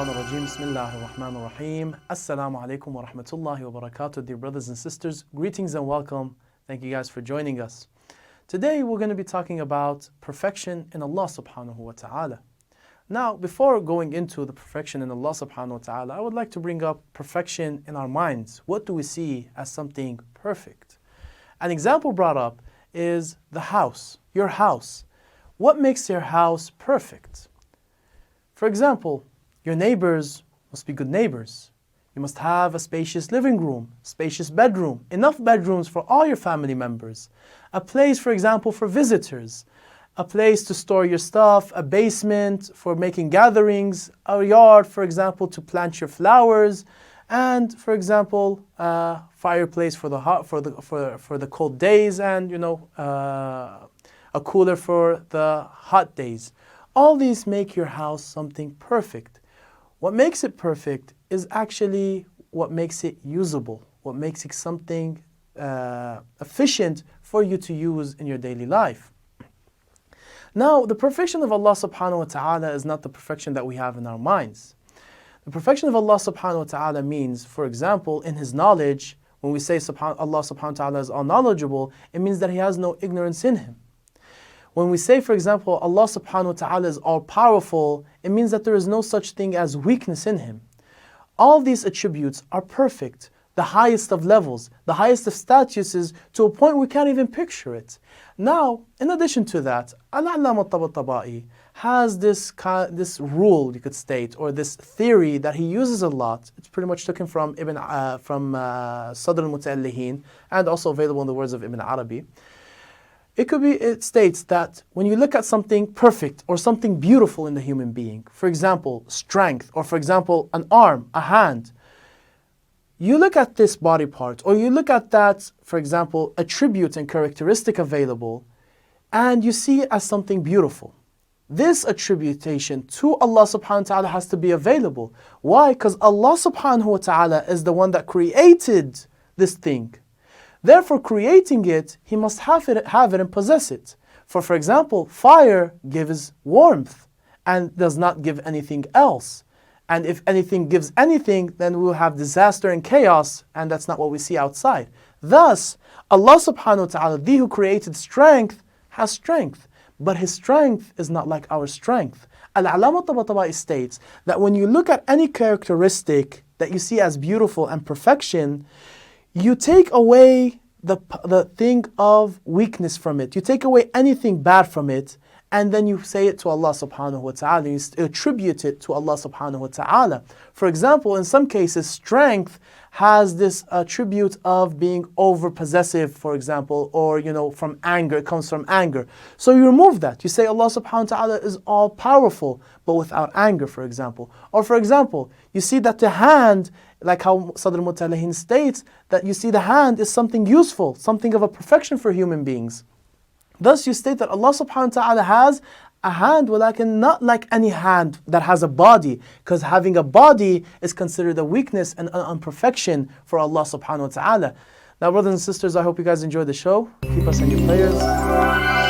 الشيطان الرجيم بسم الله الرحمن الرحيم Assalamu alaikum wa rahmatullahi wa barakatuh. Dear brothers and sisters, greetings and welcome. Thank you guys for joining us. Today we're going to be talking about perfection in Allah subhanahu wa ta'ala. Now, before going into the perfection in Allah subhanahu wa ta'ala, I would like to bring up perfection in our minds. What do we see as something perfect? An example brought up is the house, your house. What makes your house perfect? For example, your neighbors must be good neighbors. You must have a spacious living room, spacious bedroom, enough bedrooms for all your family members. A place, for example, for visitors. A place to store your stuff, a basement for making gatherings, a yard, for example, to plant your flowers, and, for example, a fireplace for the cold days, and a cooler for the hot days. All these make your house something perfect. What makes it perfect is actually what makes it usable, what makes it something efficient for you to use in your daily life. Now, the perfection of Allah subhanahu wa ta'ala is not the perfection that we have in our minds. The perfection of Allah subhanahu wa ta'ala means, for example, in His knowledge, when we say Allah subhanahu wa ta'ala is all knowledgeable, it means that He has no ignorance in Him. When we say, for example, Allah subhanahu wa ta'ala is all-powerful, it means that there is no such thing as weakness in Him. All these attributes are perfect, the highest of levels, the highest of statuses, to a point we can't even picture it. Now, in addition to that, Al-Allama Tabatabai has this rule, you could state, or this theory that he uses a lot. It's pretty much taken from Sadr al-Muta'allihin, and also available in the words of Ibn Arabi. It states that when you look at something perfect or something beautiful in the human being, for example, strength, or for example, an arm, a hand, you look at this body part, or you look at that, for example, attribute and characteristic available, and you see it as something beautiful. This attribution to Allah subhanahu wa ta'ala has to be available. Why? Because Allah subhanahu wa ta'ala is the one that created this thing. Therefore, creating it, He must have it and possess it. For example, fire gives warmth and does not give anything else. And if anything gives anything, then we will have disaster and chaos, and that's not what we see outside. Thus, Allah subhanahu wa ta'ala, the who created strength, has strength. But His strength is not like our strength. Al-Allama Tabatabai states that when you look at any characteristic that you see as beautiful and perfection, you take away the thing of weakness from it. You take away anything bad from it, and then you say it to Allah subhanahu wa ta'ala. You attribute it to Allah subhanahu wa ta'ala. For example, in some cases, strength has this attribute of being over-possessive, for example, or from anger. It comes from anger. So you remove that. You say Allah subhanahu wa ta'ala is all-powerful, but without anger, for example. Or for example, you see that the hand, like how Sadr al-Muta'allihin states, that you see the hand is something useful, something of a perfection for human beings. Thus you state that Allah subhanahu wa ta'ala has a hand, not like any hand that has a body, because having a body is considered a weakness and an imperfection for Allah subhanahu wa ta'ala. Now, brothers and sisters, I hope you guys enjoyed the show. Keep us in your prayers.